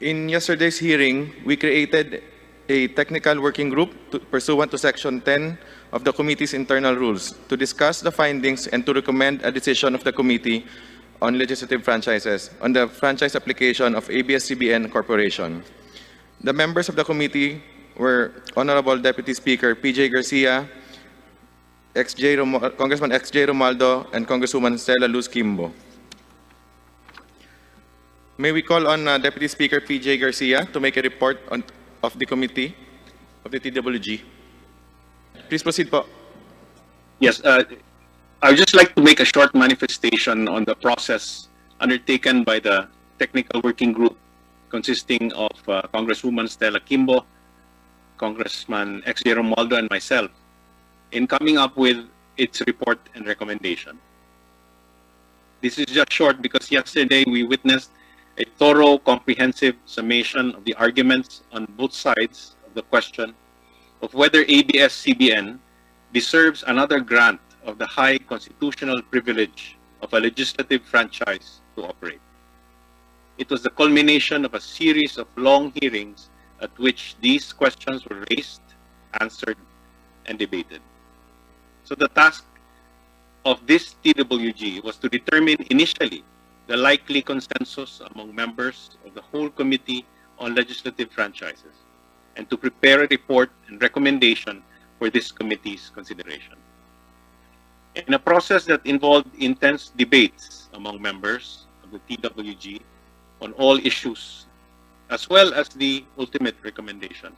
In yesterday's hearing, we created a technical working group pursuant to Section 10 of the committee's internal rules to discuss the findings and to recommend a decision of the committee on legislative franchises on the franchise application of ABS-CBN Corporation. The members of the committee were Honorable Deputy Speaker P.J. Garcia, Congressman X.J. Romaldo, and Congresswoman Stella Luz Kimbo. May we call on Deputy Speaker P.J. Garcia to make a report of the committee of the TWG. Please proceed po. Yes, I would just like to make a short manifestation on the process undertaken by the technical working group consisting of Congresswoman Stella Kimbo, Congressman X.J. Romaldo, and myself in coming up with its report and recommendation. This is just short because yesterday we witnessed a thorough, comprehensive summation of the arguments on both sides of the question of whether ABS-CBN deserves another grant of the high constitutional privilege of a legislative franchise to operate. It was the culmination of a series of long hearings at which these questions were raised, answered, and debated. So the task of this TWG was to determine initially the likely consensus among members of the whole Committee on Legislative Franchises and to prepare a report and recommendation for this committee's consideration. In a process that involved intense debates among members of the TWG on all issues, as well as the ultimate recommendation,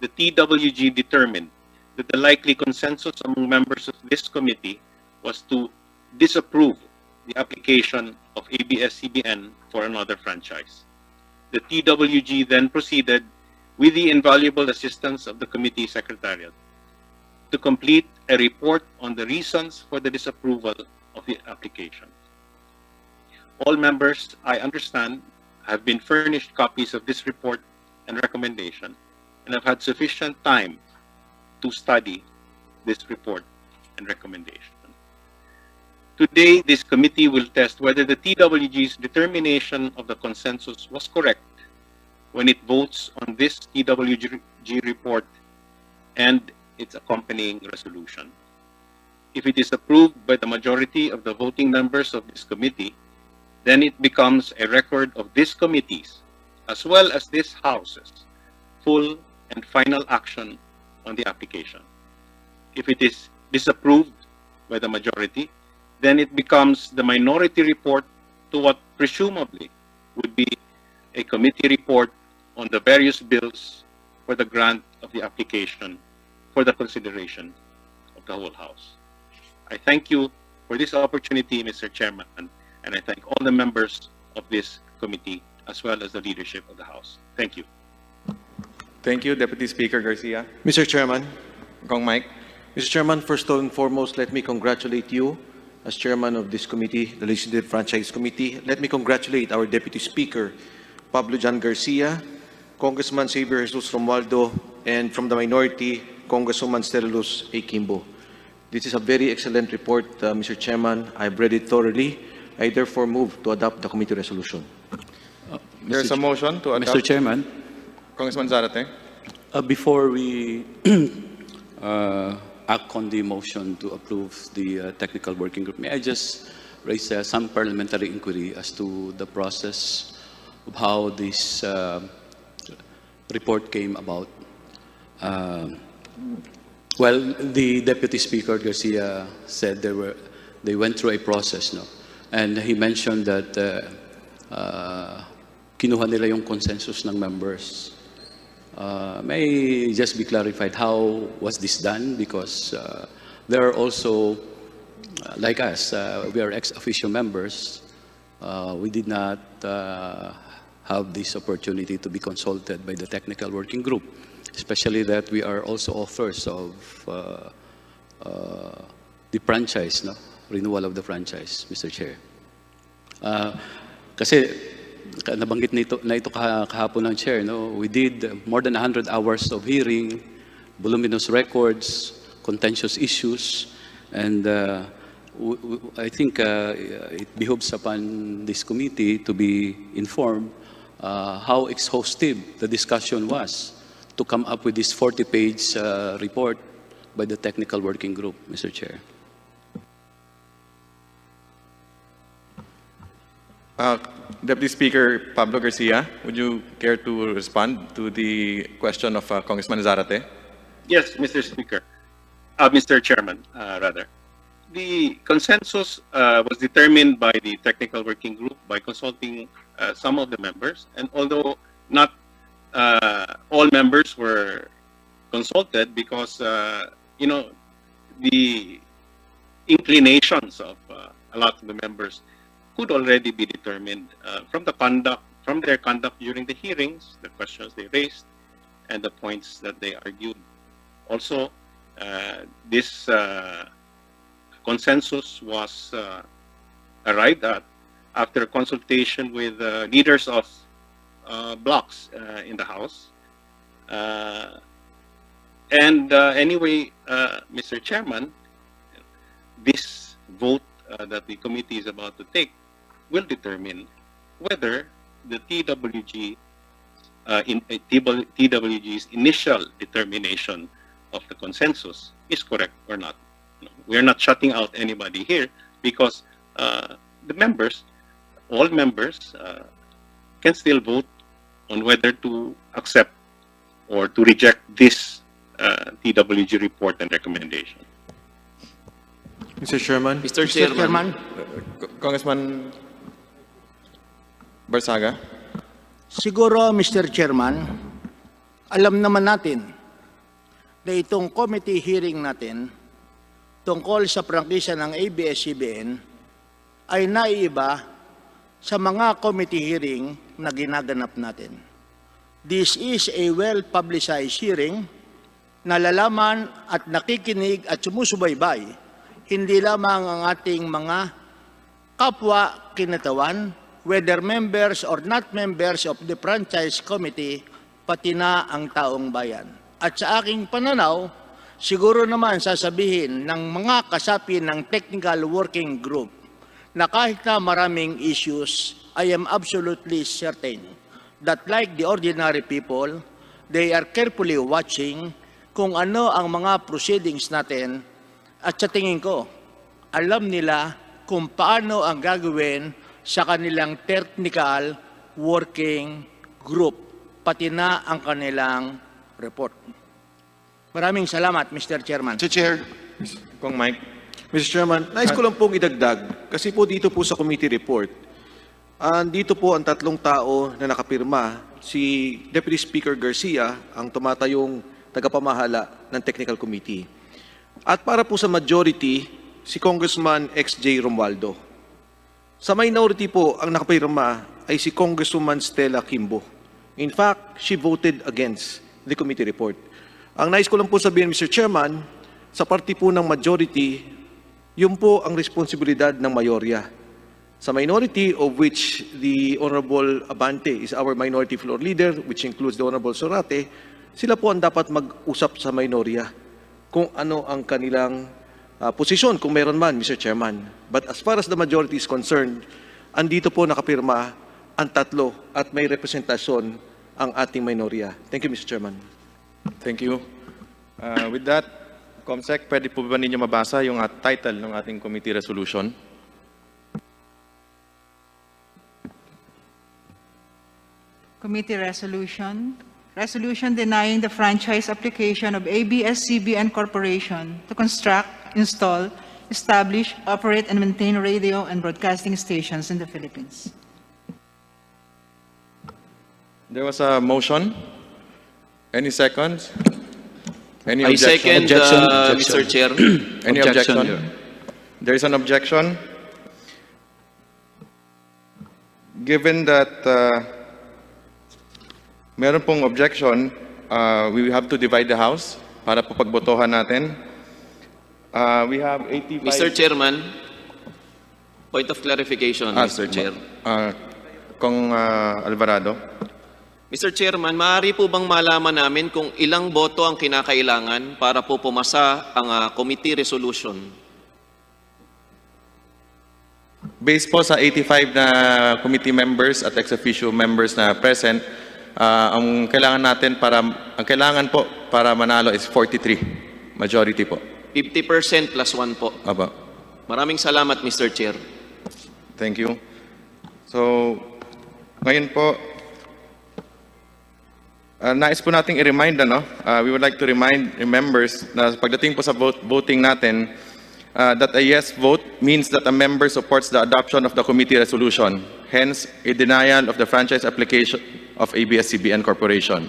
the TWG determined that the likely consensus among members of this committee was to disapprove the application of ABS-CBN for another franchise. The TWG then proceeded, with the invaluable assistance of the committee secretariat, to complete a report on the reasons for the disapproval of the application. All members, I understand, have been furnished copies of this report and recommendation and have had sufficient time to study this report and recommendation. Today, this committee will test whether the TWG's determination of the consensus was correct when it votes on this TWG report and its accompanying resolution. If it is approved by the majority of the voting members of this committee, then it becomes a record of this committee's, as well as this House's, full and final action on the application. If it is disapproved by the majority, then it becomes the minority report to what presumably would be a committee report on the various bills for the grant of the application for the consideration of the whole House. I thank you for this opportunity, Mr. Chairman, and I thank all the members of this committee as well as the leadership of the House. Thank you. Thank you, Deputy Speaker Garcia. Mr. Chairman. Kong Mike. Mr. Chairman, first and foremost, let me congratulate you as Chairman of this committee, the Legislative Franchise Committee. Let me congratulate our Deputy Speaker, Pablo Jan Garcia, Congressman Xavier Jesus Romualdo, and from the minority, Congresswoman Stella Luz Kimbo. This is a very excellent report, Mr. Chairman. I've read it thoroughly. I therefore move to adopt the committee resolution. There's a motion to adopt. Mr. Chairman, Congressman Zarate. before we act on the motion to approve the technical working group, may I just raise some parliamentary inquiry as to the process of how this report came about. Well, the Deputy Speaker Garcia said they went through a process, no? And he mentioned that kinuha nila yung consensus ng members. May just be clarified how was this done, because there are also, like us, we are ex-officio members. We did not have this opportunity to be consulted by the technical working group, especially that we are also authors of the franchise, no? Renewal of the franchise, Mr. Chair. Kasi nabanggit na ito kahapon ng Chair, no? We did more than 100 hours of hearing, voluminous records, contentious issues, and I think it behooves upon this committee to be informed how exhaustive the discussion was to come up with this 40-page report by the technical working group, Mr. Chair. Deputy Speaker Pablo Garcia, would you care to respond to the question of Congressman Zarate? Yes, Mr. Speaker. Mr. Chairman, rather. The consensus was determined by the technical working group by consulting some of the members, and although not all members were consulted because, you know, the inclinations of a lot of the members could already be determined from their conduct during the hearings, the questions they raised, and the points that they argued. Also, this consensus was arrived at after consultation with leaders of blocks in the House. Anyway, Mr. Chairman, this vote that the committee is about to take will determine whether the TWG's initial determination of the consensus is correct or not. We are not shutting out anybody here because the members, all members, can still vote on whether to accept or to reject this TWG report and recommendation. Mr. Chairman. Mr. Chairman. Congressman Barsaga. Siguro, Mr. Chairman, alam naman natin na itong committee hearing natin tungkol sa prangkisa ng ABS-CBN ay naiiba sa mga committee hearing na ginaganap natin. This is a well-publicized hearing na lalaman at nakikinig at sumusubaybay hindi lamang ang ating mga kapwa kinatawan, whether members or not members of the Franchise Committee, pati na ang taong bayan. At sa aking pananaw, siguro naman sasabihin ng mga kasapi ng Technical Working Group na kahit na maraming issues, I am absolutely certain that like the ordinary people, they are carefully watching kung ano ang mga proceedings natin at sa tingin ko, alam nila kung paano ang gagawin sa kanilang technical working group, pati na ang kanilang report. Maraming salamat, Mr. Chairman. Mr. Chair. Kong Mike. Mr. Chairman, nais ko lang pong idagdag, kasi po dito po sa committee report, dito po ang tatlong tao na nakapirma, si Deputy Speaker Garcia, ang tumatayong tagapamahala ng Technical Committee. At para po sa majority, si Congressman XJ Romualdo. Sa minority po, ang nakapirma ay si Congresswoman Stella Kimbo. In fact, she voted against the committee report. Ang nais ko lang po sabihin, Mr. Chairman, sa party po ng majority, yun po ang responsibilidad ng mayorya. Sa minority, of which the Honorable Abante is our minority floor leader, which includes the Honorable Sorate, sila po ang dapat mag-usap sa minorya kung ano ang kanilang posisyon, kung meron man, Mr. Chairman. But as far as the majority is concerned, andito po nakapirma ang tatlo at may representasyon ang ating minorya. Thank you, Mr. Chairman. Thank you. With that, Comsec, pwede po ba ninyo mabasa yung title ng ating committee resolution? Committee resolution. Resolution denying the franchise application of ABS-CBN Corporation to construct, install, establish, operate, and maintain radio and broadcasting stations in the Philippines. There was a motion. Any seconds? Any I objection? second, Mr. Chair. Any Objection. objection? There is an objection. Given that meron pong objection, we have to divide the House para po pagbotohan natin. We have 85... Mr. Chairman, point of clarification, Mr. Chair. Kong Alvarado. Mr. Chairman, maaari po bang malaman namin kung ilang boto ang kinakailangan para po pumasa ang committee resolution? based po sa 85 na committee members at ex-officio members na present, ang kailangan po para manalo is 43, majority po. 50% plus 1 po. Aba. Maraming salamat, Mr. Chair. Thank you. So, ngayon po, nais po nating i-remind, we would like to remind members na pagdating po sa voting natin, that a yes vote means that a member supports the adoption of the committee resolution, hence a denial of the franchise application of ABS-CBN Corporation.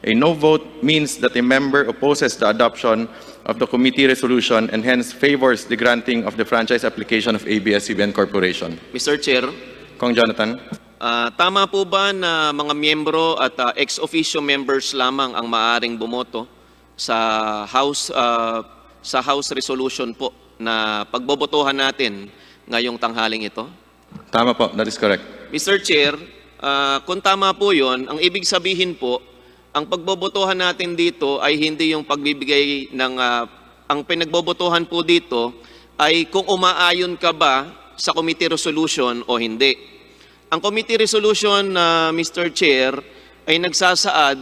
A no vote means that a member opposes the adoption of the committee resolution and hence favors the granting of the franchise application of ABS-CBN Corporation. Mr. Chair, Kong Jonathan. tama po ba na mga miyembro at ex-officio members lamang ang maaaring bumoto sa House resolution po na pagbobotohan natin ngayong tanghaling ito? Tama po, that is correct. Mr. Chair, kung tama po yun, ang ibig sabihin po, ang pagbobotohan natin dito ay hindi yung pagbibigay ng, ang pinagbobotohan po dito ay kung umaayon ka ba sa committee resolution o hindi. Ang committee resolution, Mr. Chair, ay nagsasaad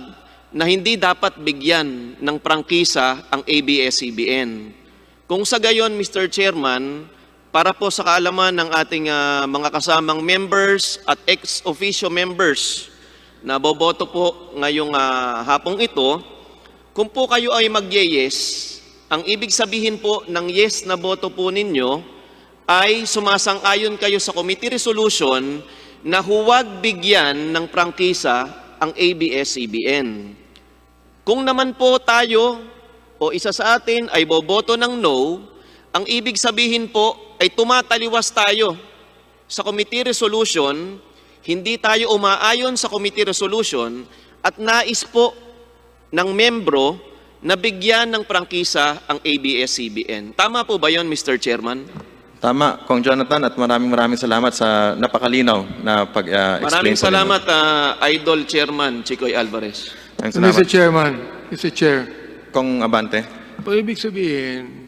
na hindi dapat bigyan ng prangkisa ang ABS-CBN. Kung sa gayon, Mr. Chairman, para po sa kaalaman ng ating mga kasamang members at ex-officio members na boboto po ngayong hapong ito, kung po kayo ay mag-yes, ang ibig sabihin po ng yes na boto po ninyo ay sumasang-ayon kayo sa committee resolution na huwag bigyan ng prangkisa ang ABS-CBN. Kung naman po tayo o isa sa atin ay boboto ng no, ang ibig sabihin po ay tumataliwas tayo sa committee resolution, hindi tayo umaayon sa committee resolution at nais po ng membro na bigyan ng prangkisa ang ABS-CBN. Tama po ba yon, Mr. Chairman? Tama, Kong Jonathan, at maraming salamat sa napakalinaw na pag-explain. Maraming salamat, Idol Chairman Chicoy Alvarez. Mr. Chairman, Mr. Chair, Kong Abante. ibig sabihin,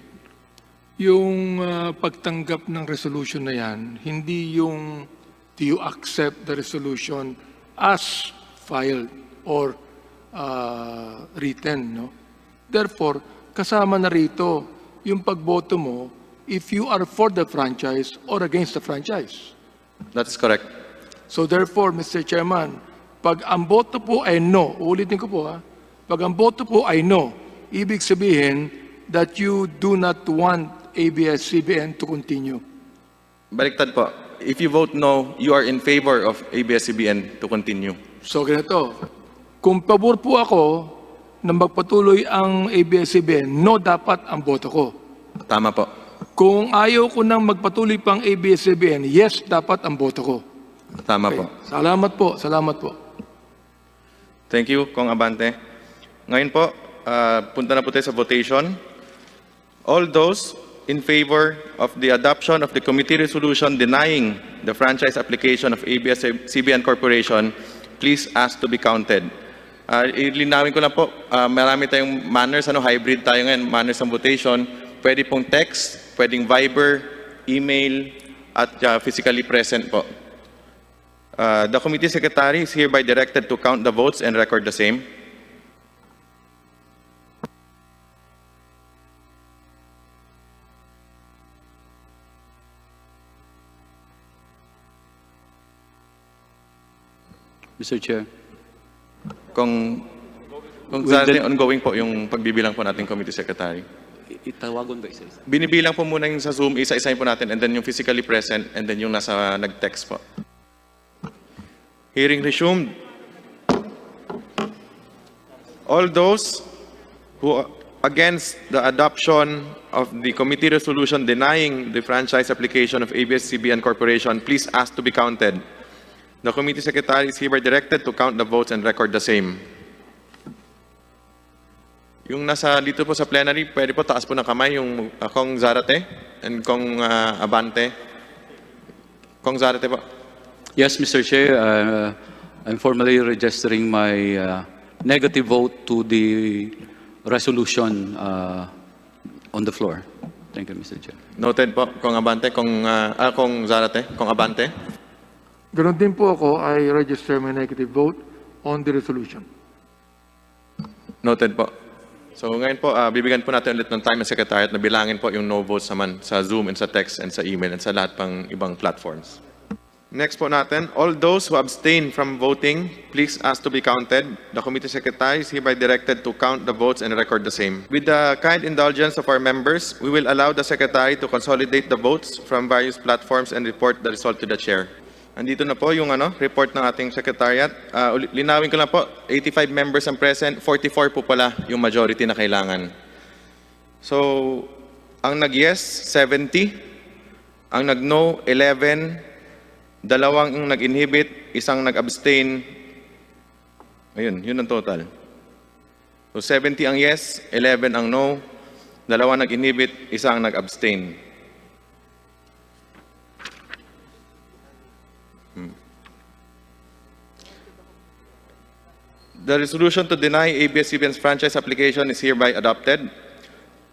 yung pagtanggap ng resolution na yan, hindi yung do you accept the resolution as filed or written, no? Therefore, kasama na rito yung pagboto mo if you are for the franchise or against the franchise. That is correct. So therefore, Mr. Chairman, pag ang boto po ay no, ulitin ko po pag ang boto po ay no, ibig sabihin that you do not want ABS-CBN to continue. Baliktad po. If you vote no, you are in favor of ABS-CBN to continue. So ganito, kung pabor po ako na magpatuloy ang ABS-CBN, no dapat ang boto ko. Tama po. Kung ayaw ko nang magpatuloy pang ABS-CBN, yes dapat ang boto ko. Tama po. Salamat po, salamat po. Thank you, Kong Abante. Ngayon po, punta na po tayo sa votation. All those in favor of the adoption of the committee resolution denying the franchise application of ABS-CBN Corporation, please ask to be counted. Ilinawin ko lang po, marami tayong manners, hybrid tayo ngayon, manners ng votation. Pwede pong text, pwedeng Viber, email, at physically present po. The committee secretary is hereby directed to count the votes and record the same. Mr. Chair. Kung ongoing po yung pagbibilang po natin committee secretary. Itawagon ba isa-isa? Binibilang po muna yung sa Zoom, isa-isahin po natin, and then yung physically present, and then yung nasa nag-text po. Hearing resumed. All those who against the adoption of the committee resolution denying the franchise application of ABS-CBN Corporation, please ask to be counted. The committee secretary is hereby directed to count the votes and record the same. Yung nasa dito po sa plenary, pwede po taas po ng kamay yung Kong Zarate and Kong Abante. Kong Zarate po. Yes, Mr. Chair. I'm formally registering my negative vote to the resolution on the floor. Thank you, Mr. Chair. Noted po, Kong Abante, Kong Zarate, Kong Abante. Ganon din po ako, I register my negative vote on the resolution. Noted po. So ngayon po, bibigyan po natin ulit ng time ng Secretariat na bilangin po yung no votes naman sa Zoom and sa text and sa email and sa lahat pang ibang platforms. Next po natin, all those who abstain from voting, please ask to be counted. The committee secretary is hereby directed to count the votes and record the same. With the kind indulgence of our members, we will allow the secretary to consolidate the votes from various platforms and report the result to the chair. Andito na po yung report ng ating secretariat. Linawin ko lang po, 85 members ang present, 44 po pala yung majority na kailangan. So, ang nag-yes, 70. Ang nag-no, 11. Dalawang yung nag-inhibit, isang nag-abstain. Ayun, yun ang total. So 70 ang yes, 11 ang no, dalawang nag-inhibit, isang nag-abstain. The resolution to deny ABS-CBN's franchise application is hereby adopted.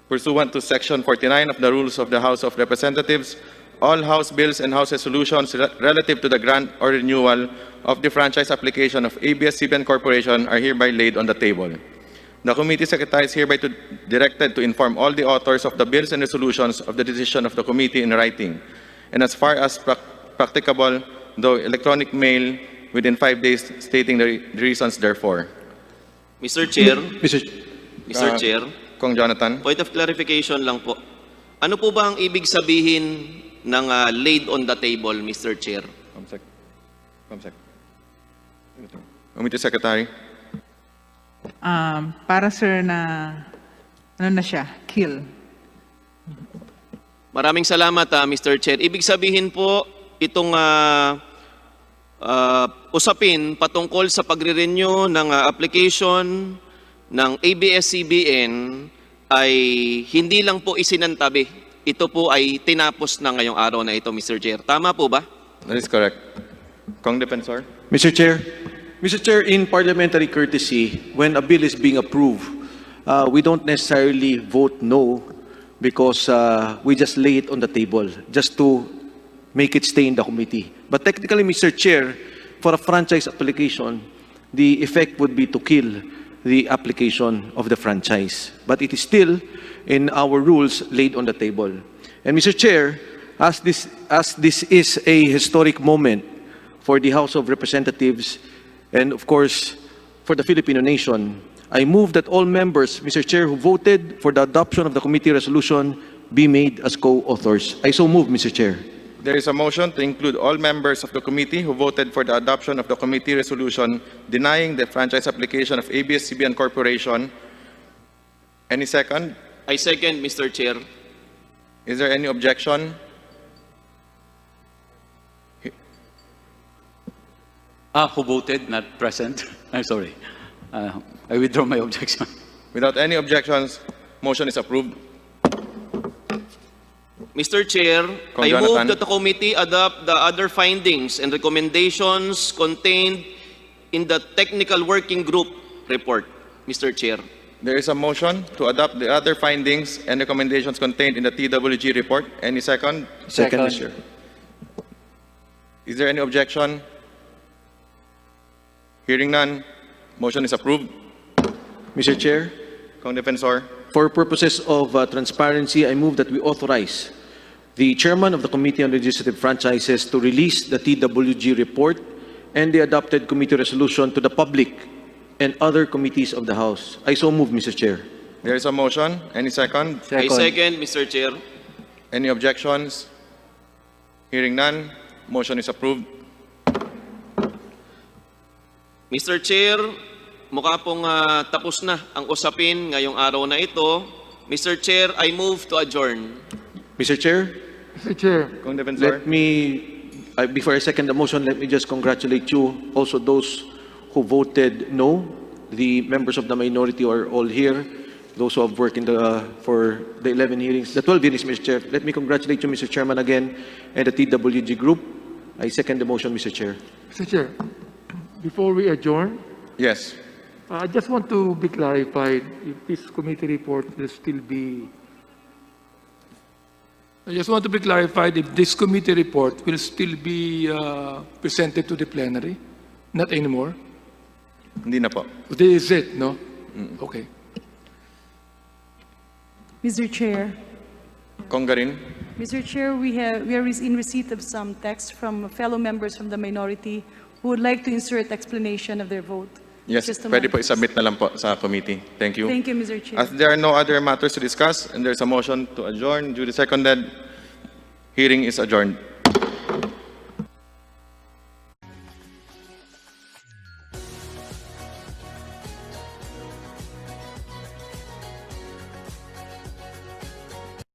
Pursuant to Section 49 of the Rules of the House of Representatives, all House bills and House resolutions relative to the grant or renewal of the franchise application of ABS-CBN Corporation are hereby laid on the table. The committee secretary is hereby directed to inform all the authors of the bills and resolutions of the decision of the committee in writing, and as far as practicable, though electronic mail within 5 days stating the reasons therefore. Mr. Chair, Mr. Chair, Kong Jonathan. point of clarification lang po. Ano po ba ang ibig sabihin ng laid on the table, Mr. Chair? Committee Secretary. Para sir na, ano na siya, kill. Maraming salamat, Mr. Chair. Ibig sabihin po, itong usapin patungkol sa pagre-renew ng application ng ABS-CBN ay hindi lang po isinantabi. Ito po ay tinapos na ngayong araw na ito, Mr. Chair. Tama po ba? That is correct. Kong Defensor. Mr. Chair, in parliamentary courtesy, when a bill is being approved, we don't necessarily vote no because we just lay it on the table just to make it stay in the committee. But technically, Mr. Chair, for a franchise application, the effect would be to kill the application of the franchise. But it is still in our rules laid on the table. And Mr. Chair, as this is a historic moment for the House of Representatives and of course for the Filipino nation, I move that all members, Mr. Chair, who voted for the adoption of the committee resolution be made as co-authors. I so move, Mr. Chair. There is a motion to include all members of the committee who voted for the adoption of the committee resolution denying the franchise application of ABS-CBN Corporation. Any second? I second, Mr. Chair. Is there any objection? Who voted, not present? I'm sorry. I withdraw my objection. Without any objections, motion is approved. Mr. Chair, Kong I move Jonathan. that the committee adopt the other findings and recommendations contained in the technical working group report, Mr. Chair. There is a motion to adopt the other findings and recommendations contained in the TWG report. Any second? Second. Mr. Chair. Is there any objection? Hearing none, motion is approved. Mr. Chair, Kong Defensor. for purposes of transparency, I move that we authorize the chairman of the Committee on Legislative Franchises to release the TWG report and the adopted committee resolution to the public and other committees of the House. I so move, Mr. Chair. There is a motion. Any second? I second, Mr. Chair. Any objections? Hearing none, motion is approved. Mr. Chair, mukha pong tapos na ang usapin ngayong araw na ito. Mr. Chair, I move to adjourn. Mr. Chair, Mr. Chair, Kong Defensor. let me, before I second the motion, let me just congratulate you, also those who voted no. The members of the minority are all here. Those who have worked for the 11 hearings, the 12 hearings, Mr. Chair. Let me congratulate you, Mr. Chairman, again, and the TWG group. I second the motion, Mr. Chair. Mr. Chair, before we adjourn, Yes. I just want to be clarified if this committee report will still be I just want to be clarified if this committee report will still be presented to the plenary, not anymore. Hindi na po. This is it, no? Okay. Mr. Chair. Congarin. Mr. Chair, we are in receipt of some text from fellow members from the minority who would like to insert explanation of their vote. Yes, Just a pwede po moment. isubmit na lang po sa committee. Thank you. Thank you, Mr. Chair. As there are no other matters to discuss and there's a motion to adjourn, duly seconded, hearing is adjourned.